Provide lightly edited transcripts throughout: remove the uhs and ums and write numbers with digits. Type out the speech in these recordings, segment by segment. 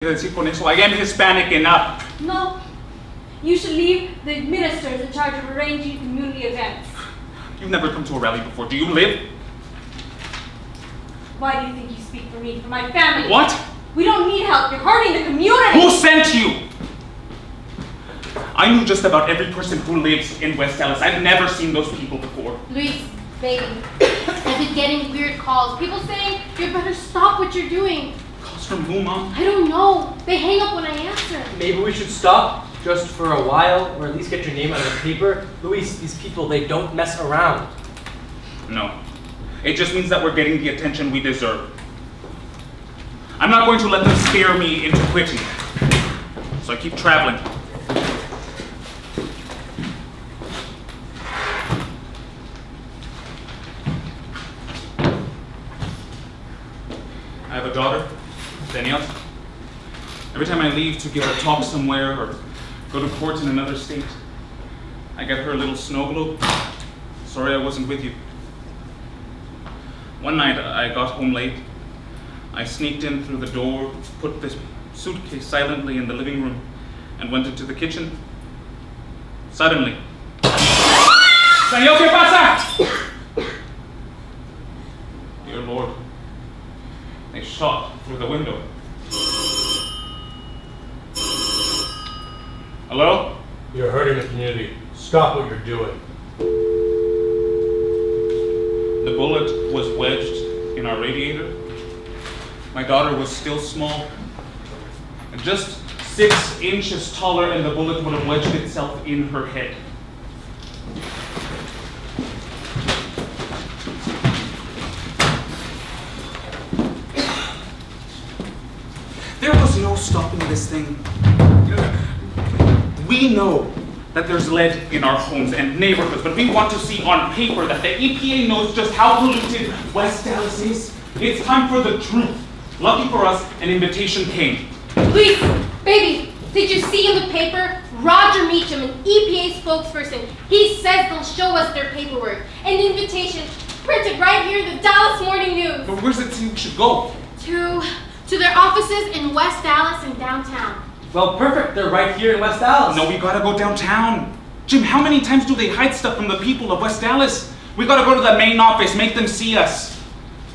Decir con eso, I am Hispanic enough. No. You should leave the ministers in charge of arranging community events. You've never come to a rally before. Do you live? Why do you think you speak for me, for my family? What? We don't need help. You're hurting the community. Who sent you? I knew just about every person who lives in West Dallas. I've never seen those people before. Luis, baby, I've been getting weird calls. People saying you better stop what you're doing. Calls from who, Mom? I don't know. They hang up when I answer. Maybe we should stop just for a while, or at least get your name out of the paper. Luis, these people, they don't mess around. No. It just means that we're getting the attention we deserve. I'm not going to let them scare me into quitting. So I keep traveling. I have a daughter, Danielle. Every time I leave to give a talk somewhere or go to court in another state, I get her a little snow globe. Sorry I wasn't with you. One night I got home late. I sneaked in through the door, put this suitcase silently in the living room, and went into the kitchen. Suddenly. Danielle, ¿qué pasa? Dear Lord. They shot through the window. Hello? You're hurting the community. Stop what you're doing. The bullet was wedged in our radiator. My daughter was still small, and just 6 inches taller, and the bullet would have wedged itself in her head. There was no stopping this thing. We know that there's lead in our homes and neighborhoods, but we want to see on paper that the EPA knows just how polluted West Dallas is. It's time for the truth. Lucky for us, an invitation came. Luis, baby, did you see in the paper? Roger Meacham, an EPA spokesperson, he says they'll show us their paperwork. An invitation printed right here in the Dallas Morning News. But where's it we should go? To their offices in West Dallas and downtown. Well, perfect. They're right here in West Dallas. No, we gotta go downtown. Jim, how many times do they hide stuff from the people of West Dallas? We gotta go to the main office, make them see us.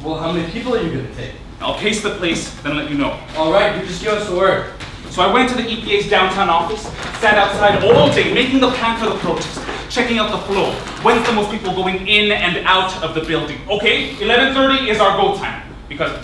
Well, how many people are you going to take? I'll case the place, then let you know. All right, you just give us the word. So I went to the EPA's downtown office, sat outside all day, making the plan for the protest, checking out the flow. When's the most people going in and out of the building? Okay, 11:30 is our go time, because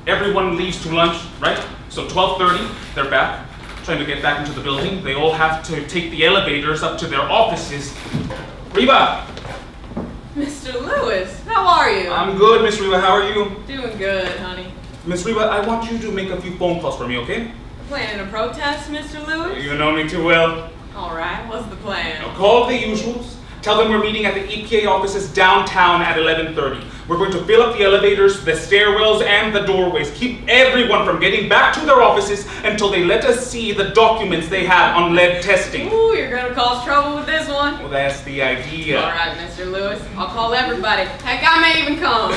everyone leaves to lunch, right? So 12:30, they're back, trying to get back into the building. They all have to take the elevators up to their offices. Reba! Mr. Lewis, how are you? I'm good, Miss Reba, how are you? Doing good, honey. Miss Reba, I want you to make a few phone calls for me, okay? Planning a protest, Mr. Lewis? You know me too well. All right, what's the plan? Now call the usuals. Tell them we're meeting at the EPA offices downtown at 11:30. We're going to fill up the elevators, the stairwells, and the doorways. Keep everyone from getting back to their offices until they let us see the documents they have on lead testing. Ooh, you're gonna cause trouble with this one. Well, that's the idea. All right, Mr. Lewis, I'll call everybody. Heck, I may even come.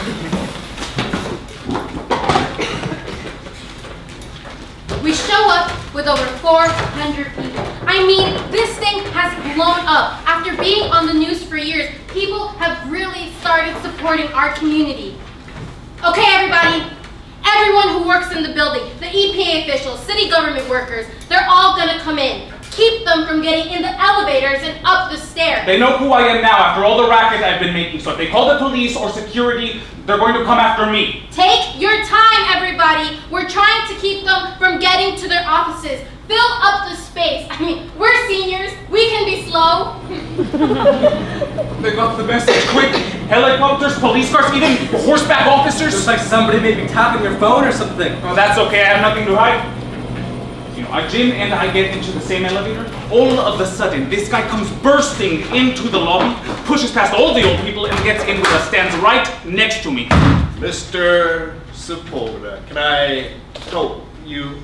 We show up with over 400 people. I mean, this thing has blown up. After being on the news for years, people have really started supporting our community. Okay, everybody, everyone who works in the building, the EPA officials, city government workers, they're all gonna come in. Keep them from getting in the elevators and up the stairs. They know who I am now after all the racket I've been making, so if they call the police or security, they're going to come after me. Take your time, everybody. We're trying to keep them from getting to their offices. Fill up the space. I mean, we're seniors. We can be slow. They got the message quick. Helicopters, police cars, even horseback officers. Looks like somebody may be tapping your phone or something. Oh, that's okay. I have nothing to hide. You know, Jim and I get into the same elevator. All of a sudden, this guy comes bursting into the lobby, pushes past all the old people, and gets in with us, stands right next to me. Mr. Sepulveda, can I help you?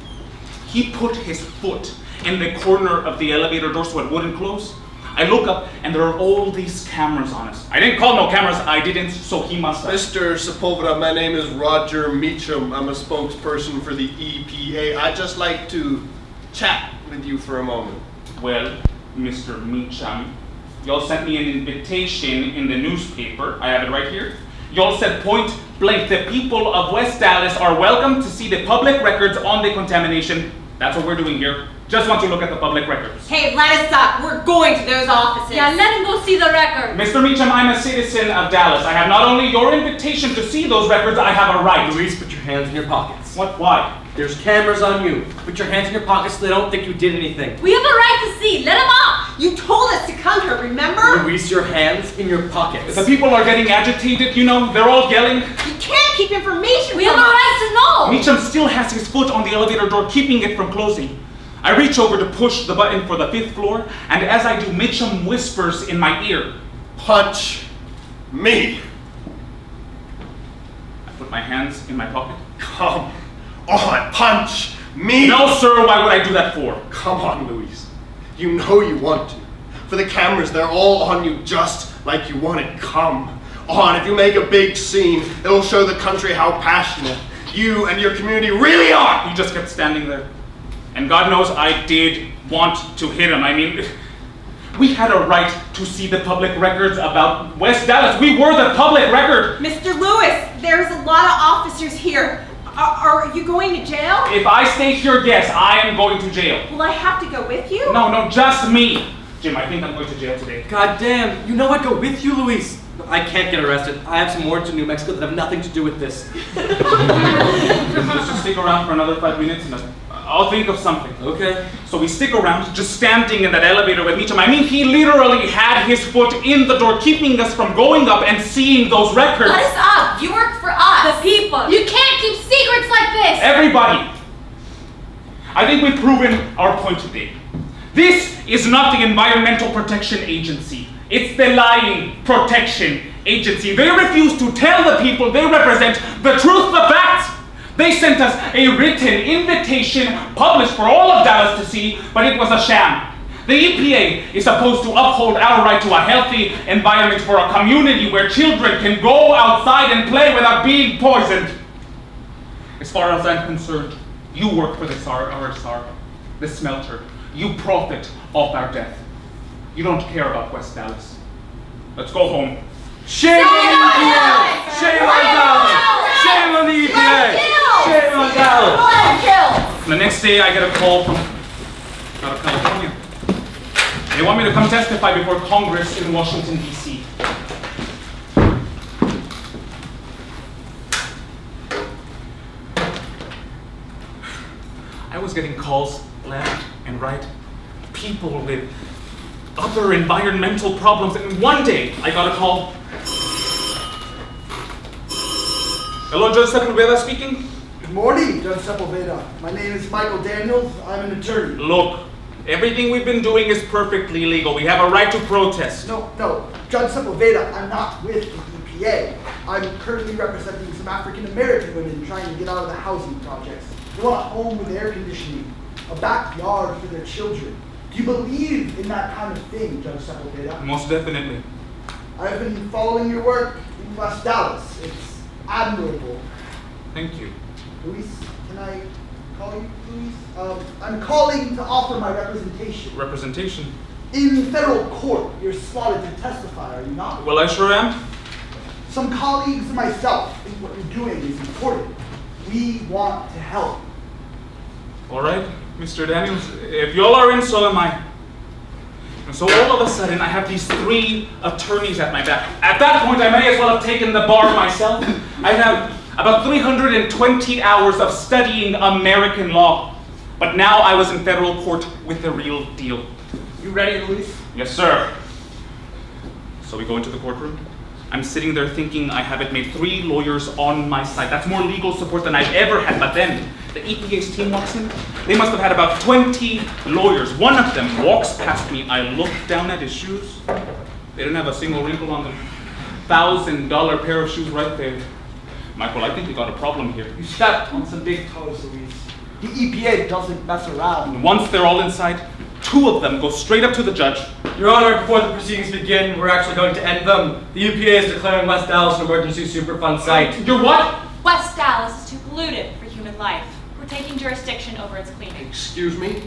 He put his foot in the corner of the elevator door so it wouldn't close. I look up and there are all these cameras on us. I didn't call no cameras, I didn't, so he must have. Mr. Sepulveda, my name is Roger Meacham. I'm a spokesperson for the EPA. I'd just like to chat with you for a moment. Well, Mr. Meacham, y'all sent me an invitation in the newspaper. I have it right here. Y'all said point blank, the people of West Dallas are welcome to see the public records on the contamination. That's what we're doing here. Just want to look at the public records. Hey, let us stop. We're going to those offices. Yeah, let him go see the record. Mr. Meacham, I'm a citizen of Dallas. I have not only your invitation to see those records, I have a right. Luis, put your hands in your pockets. What? Why? There's cameras on you. Put your hands in your pockets so they don't think you did anything. We have a right to see. Let him off. You told us to come here, remember? Luis, your hands in your pockets. The people are getting agitated, you know, they're all yelling. You can't keep information We have from a us. right to know. Meacham still has his foot on the elevator door, keeping it from closing. I reach over to push the button for the 5th floor, and as I do, Meacham whispers in my ear. Punch me. I put my hands in my pocket. Come on, punch me. No, sir, why would I do that for? Come on, Luis. You know you want to. For the cameras, they're all on you just like you want it. Come on, if you make a big scene, it'll show the country how passionate you and your community really are. He just kept standing there. And God knows I did want to hit him. I mean, we had a right to see the public records about West Dallas. We were the public record. Mr. Lewis, there's a lot of officers here. Are you going to jail? If I stay here, yes, I am going to jail. Will I have to go with you? No, just me. Jim, I think I'm going to jail today. God damn, you know I'd go with you, Luis. I can't get arrested. I have some warrants in New Mexico that have nothing to do with this. Let's just stick around for another 5 minutes and I'll think of something. Okay. So we stick around, just standing in that elevator with Meacham. I mean, he literally had his foot in the door, keeping us from going up and seeing those records. Let us up. You work for us. The people. You can't keep secrets like this. Everybody, I think we've proven our point today. This is not the Environmental Protection Agency. It's the Lying Protection Agency. They refuse to tell the people they represent the truth, the facts. They sent us a written invitation published for all of Dallas to see, but it was a sham. The EPA is supposed to uphold our right to a healthy environment for a community where children can go outside and play without being poisoned. As far as I'm concerned, you work for the RSR, the smelter. You profit off our death. You don't care about West Dallas. Let's go home. Shame on the EPA! Shame on Dallas! Shame on the EPA! Shame on Dallas! The next day, I get a call from out of California. They want me to come testify before Congress in Washington, D.C. I was getting calls left and right. People with other environmental problems. And one day, I got a call. Hello, Judge Sepulveda speaking. Good morning, Judge Sepulveda. My name is Michael Daniels. I'm an attorney. Look, everything we've been doing is perfectly legal. We have a right to protest. No, Judge Sepulveda, I'm not with the EPA. I'm currently representing some African American women trying to get out of the housing projects. They want a home with air conditioning, a backyard for their children. Do you believe in that kind of thing, Judge Sepulveda? Most definitely. I've been following your work in West Dallas. It's admirable. Thank you. Luis, can I call you Luis? I'm calling to offer my representation. Representation? In federal court, you're slotted to testify, are you not? Well, I sure am. Some colleagues and myself think what you're doing is important. We want to help. All right, Mr. Daniels, if y'all are in, so am I. And so all of a sudden, I have these 3 attorneys at my back. At that point, I may as well have taken the bar myself. I have about 320 hours of studying American law. But now I was in federal court with the real deal. You ready, Luis? Yes, sir. So we go into the courtroom. I'm sitting there thinking I haven't made 3 lawyers on my side. That's more legal support than I've ever had. But then the EPA's team walks in. They must have had about 20 lawyers. One of them walks past me. I look down at his shoes. They didn't have a single wrinkle on them. $1,000 pair of shoes right there. Michael, I think we got a problem here. You stepped on some big toes, Luis. The EPA doesn't mess around. And once they're all inside, 2 of them go straight up to the judge. Your Honor, before the proceedings begin, we're actually going to end them. The UPA is declaring West Dallas an emergency Superfund site. You're what? West Dallas is too polluted for human life. We're taking jurisdiction over its cleaning. Excuse me?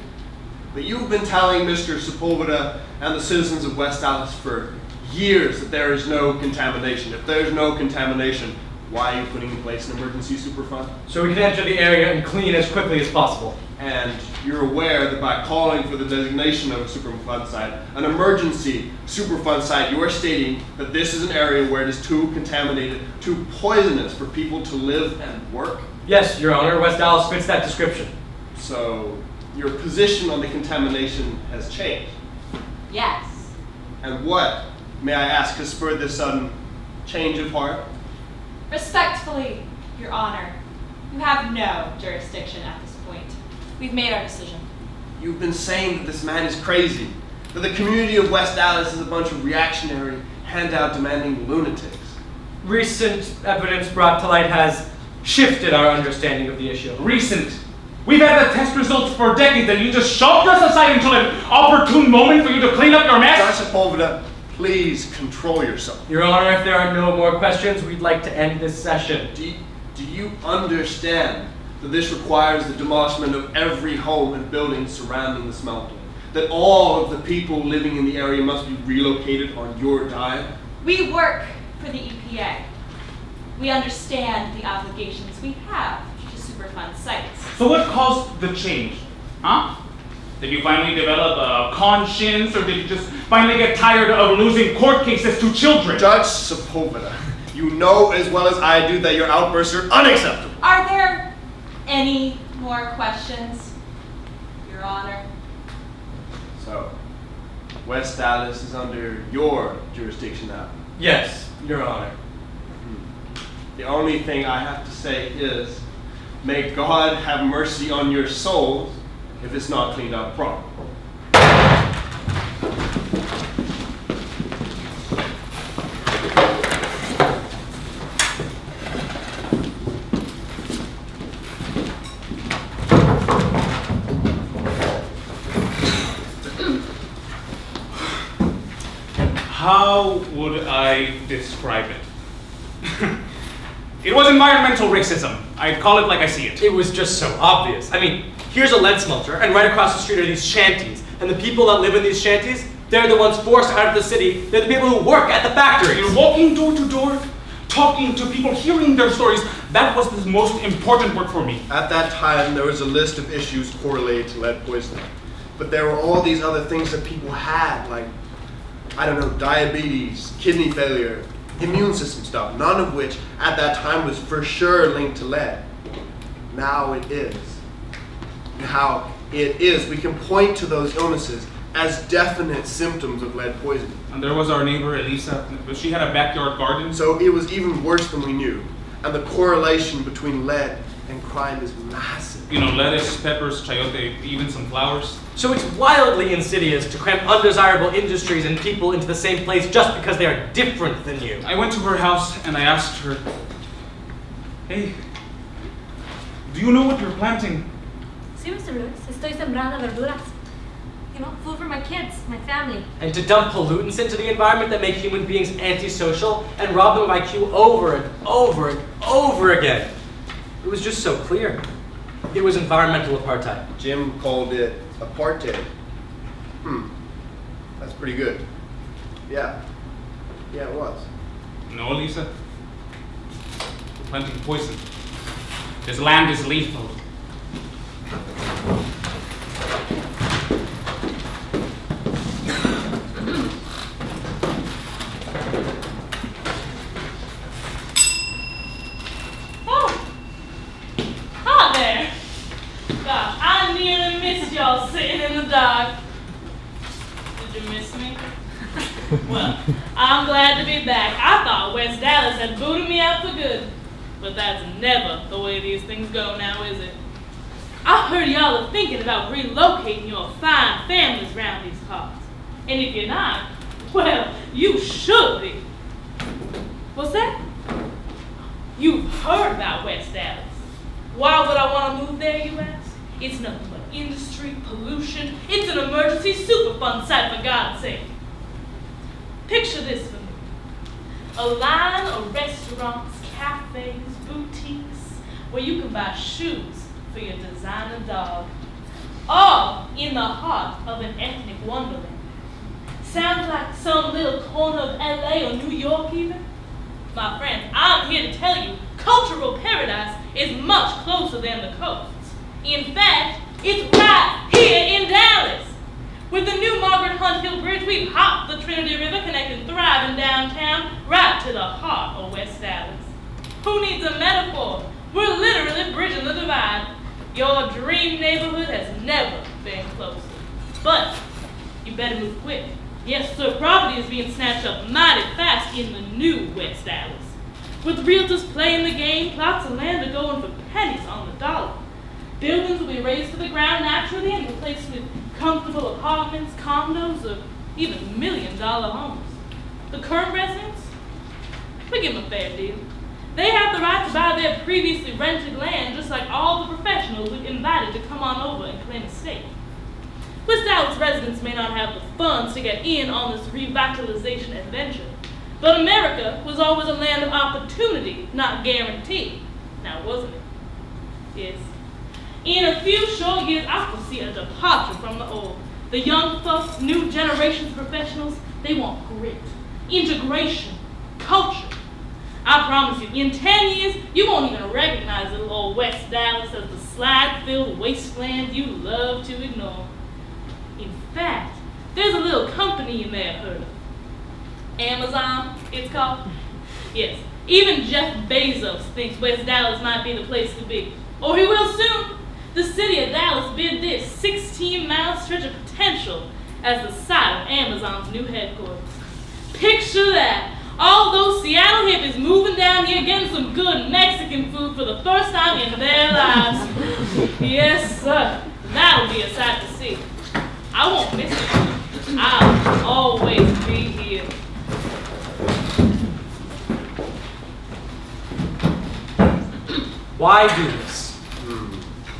But you've been telling Mr. Sepulveda and the citizens of West Dallas for years that there is no contamination. If there's no contamination, why are you putting in place an emergency Superfund? So we can enter the area and clean as quickly as possible. And you're aware that by calling for the designation of a Superfund site, an emergency Superfund site, you are stating that this is an area where it is too contaminated, too poisonous for people to live and work? Yes, Your Honor, West Dallas fits that description. So your position on the contamination has changed. Yes. And what, may I ask, has spurred this sudden change of heart? Respectfully, Your Honor, you have no jurisdiction at this point. We've made our decision. You've been saying that this man is crazy, that the community of West Dallas is a bunch of reactionary, handout demanding lunatics. Recent evidence brought to light has shifted our understanding of the issue. Recent. We've had the test results for decades and you just shoved us aside until an opportune moment for you to clean up your mess? Judge Sepulveda, please control yourself. Your Honor, if there are no more questions, we'd like to end this session. Do you understand that this requires the demolishment of every home and building surrounding the smelting? That all of the people living in the area must be relocated on your dime? We work for the EPA. We understand the obligations we have to Superfund sites. So what caused the change? Huh? Did you finally develop a conscience, or did you just finally get tired of losing court cases to children? Judge Sepulveda, you know as well as I do that your outbursts are unacceptable. Are there any more questions, Your Honor? So, West Dallas is under your jurisdiction now. Yes, Your Honor. The only thing I have to say is, may God have mercy on your souls if it's not cleaned up properly. How would I describe it? It was environmental racism. I'd call it like I see it. It was just so obvious. I mean, here's a lead smelter, and right across the street are these shanties. And the people that live in these shanties, they're the ones forced out of the city. They're the people who work at the factories. You're walking door to door, talking to people, hearing their stories. That was the most important work for me. At that time, there was a list of issues correlated to lead poisoning. But there were all these other things that people had, like, I don't know, diabetes, kidney failure, immune system stuff, none of which at that time was for sure linked to lead. Now it is. Now it is. We can point to those illnesses as definite symptoms of lead poisoning. And there was our neighbor, Elisa. She had a backyard garden. So it was even worse than we knew. And the correlation between lead and crime is massive. You know, lettuce, peppers, chayote, even some flowers. So it's wildly insidious to cram undesirable industries and people into the same place just because they are different than you. I went to her house and I asked her, hey, do you know what you're planting? Sí, Mr. Lewis. Estoy sembrando verduras. You know, food for my kids, my family. And to dump pollutants into the environment that make human beings antisocial and rob them of IQ over and over and over again. It was just so clear. It was environmental apartheid. Jim called it apartheid. That's pretty good. Yeah. Yeah, it was. No, Elisa. You're planting poison. This land is lethal. Y'all sitting in the dark. Did you miss me? Well, I'm glad to be back. I thought West Dallas had booted me out for good. But that's never the way these things go now, is it? I heard y'all are thinking about relocating your fine families around these parts. And if you're not, well, you should be. What's that? You've heard about West Dallas. Why would I want to move there, you ask? It's nothing but industry, pollution. It's an emergency Superfund site, for God's sake. Picture this for me. A line of restaurants, cafes, boutiques, where you can buy shoes for your designer dog, all in the heart of an ethnic wonderland. Sounds like some little corner of LA or New York even? My friends, I'm here to tell you, cultural paradise is much closer than the coasts. In fact, it's right here in Dallas. With the new Margaret Hunt Hill Bridge, we've hopped the Trinity River connecting thriving downtown right to the heart of West Dallas. Who needs a metaphor? We're literally bridging the divide. Your dream neighborhood has never been closer. But you better move quick. Yes, sir, property is being snatched up mighty fast in the new West Dallas. With realtors playing the game, plots of land are going for pennies on the dollar. Buildings will be razed to the ground naturally and replaced with comfortable apartments, condos, or even $1 million homes. The current residents, we give them a fair deal. They have the right to buy their previously rented land just like all the professionals we've invited to come on over and claim a stake. West Dallas residents may not have the funds to get in on this revitalization adventure, but America was always a land of opportunity, not guarantee. Now, wasn't it? Yes. In a few short years, I foresee a departure from the old. The young folks, new generations of professionals, they want grit, integration, culture. I promise you, in 10 years, you won't even recognize little old West Dallas as the slide-filled wasteland you love to ignore. In fact, there's a little company you may have heard of. Amazon, it's called. Yes, even Jeff Bezos thinks West Dallas might be the place to be. Or he will soon. The city of Dallas bid this 16-mile stretch of potential as the site of Amazon's new headquarters. Picture that. All those Seattle hippies moving down here getting some good Mexican food for the first time in their lives. Yes, sir. That'll be a sight to see. I won't miss it. I'll always be here. Why do this?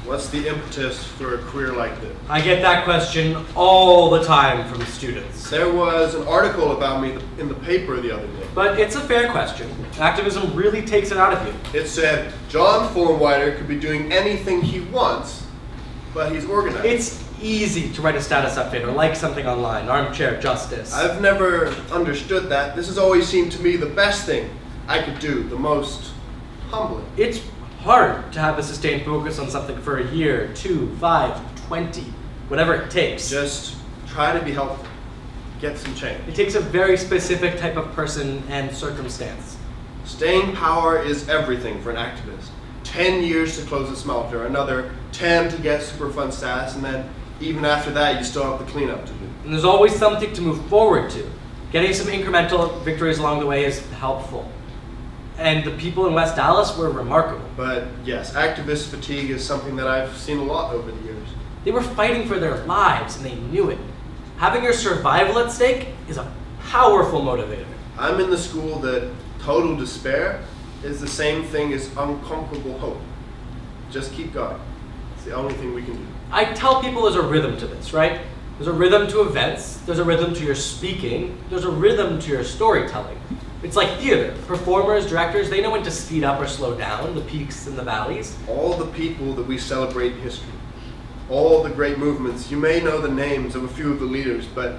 What's the impetus for a career like this? I get that question all the time from students. There was an article about me in the paper the other day. But it's a fair question. Activism really takes it out of you. It said, John Thornwider could be doing anything he wants, but he's organized. It's easy to write a status update or like something online, armchair justice. I've never understood that. This has always seemed to me the best thing I could do, the most humbling. It's hard to have a sustained focus on something for a year, 2, 5, 20, whatever it takes. Just try to be helpful. Get some change. It takes a very specific type of person and circumstance. Staying power is everything for an activist. 10 years to close a smelter, another 10 to get Superfund status, and then even after that, you still have the cleanup to do. And there's always something to move forward to. Getting some incremental victories along the way is helpful. And the people in West Dallas were remarkable. But yes, activist fatigue is something that I've seen a lot over the years. They were fighting for their lives and they knew it. Having your survival at stake is a powerful motivator. I'm in the school that total despair is the same thing as unconquerable hope. Just keep going. It's the only thing we can do. I tell people there's a rhythm to this, right? There's a rhythm to events, there's a rhythm to your speaking, there's a rhythm to your storytelling. It's like theater. Performers, directors, they know when to speed up or slow down, the peaks and the valleys. All the people that we celebrate in history, all the great movements, you may know the names of a few of the leaders, but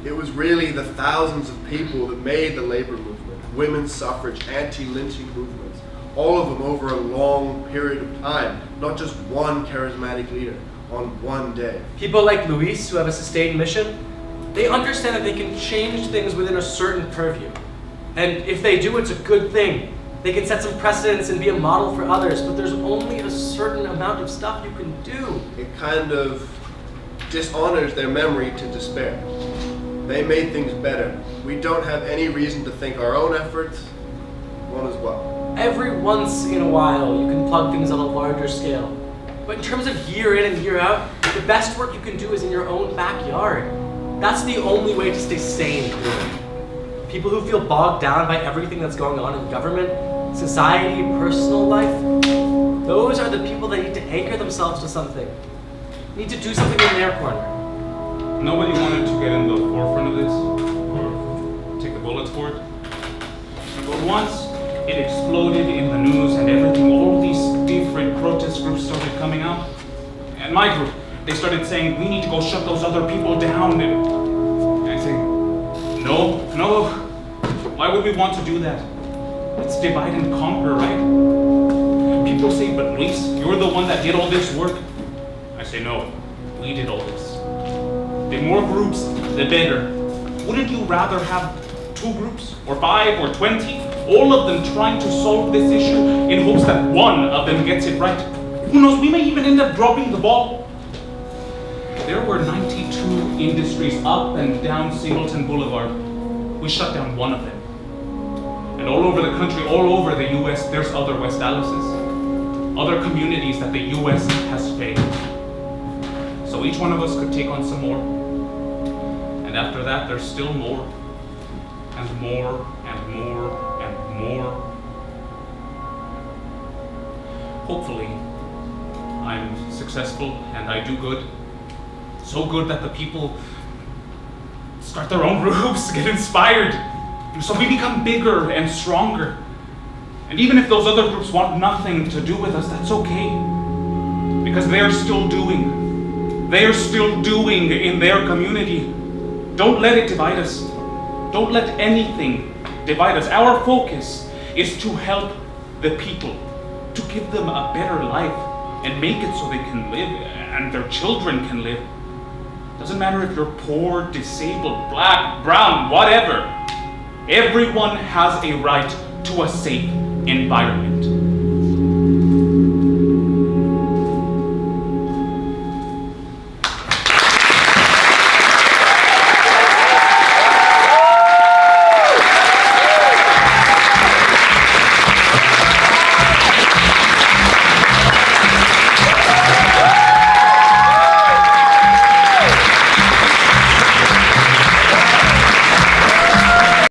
it was really the thousands of people that made the labor movement, women's suffrage, anti-lynching movements, all of them over a long period of time, not just one charismatic leader on one day. People like Luis, who have a sustained mission, they understand that they can change things within a certain purview. And if they do, it's a good thing. They can set some precedents and be a model for others, but there's only a certain amount of stuff you can do. It kind of dishonors their memory to despair. They made things better. We don't have any reason to think our own efforts won't as well. Every once in a while, you can plug things on a larger scale. But in terms of year in and year out, the best work you can do is in your own backyard. That's the only way to stay sane. People who feel bogged down by everything that's going on in government, society, personal life, those are the people that need to anchor themselves to something. need to do something in their corner. Nobody wanted to get in the forefront of this, or take the bullets for it. But once it exploded in the news and everything, all these different protest groups started coming out. And my group, they started saying, we need to go shut those other people down. And I say, no, why would we want to do that? Let's divide and conquer, right? People say, but Luis, you're the one that did all this work. I say, no, we did all this. The more groups, the better. Wouldn't you rather have 2 groups, or 5, or 20, all of them trying to solve this issue in hopes that one of them gets it right? Who knows, we may even end up dropping the ball. There were 92 industries up and down Singleton Boulevard. We shut down one of them. And all over the country, all over the US, there's other West Dallases, other communities that the US has failed. So each one of us could take on some more. And after that, there's still more, and more, and more, and more. Hopefully, I'm successful and I do good. So good that the people start their own groups, get inspired. So we become bigger and stronger. And even if those other groups want nothing to do with us, that's okay. Because they're still doing. They're still doing in their community. Don't let it divide us. Don't let anything divide us. Our focus is to help the people, to give them a better life and make it so they can live and their children can live. Doesn't matter if you're poor, disabled, black, brown, whatever. Everyone has a right to a safe environment.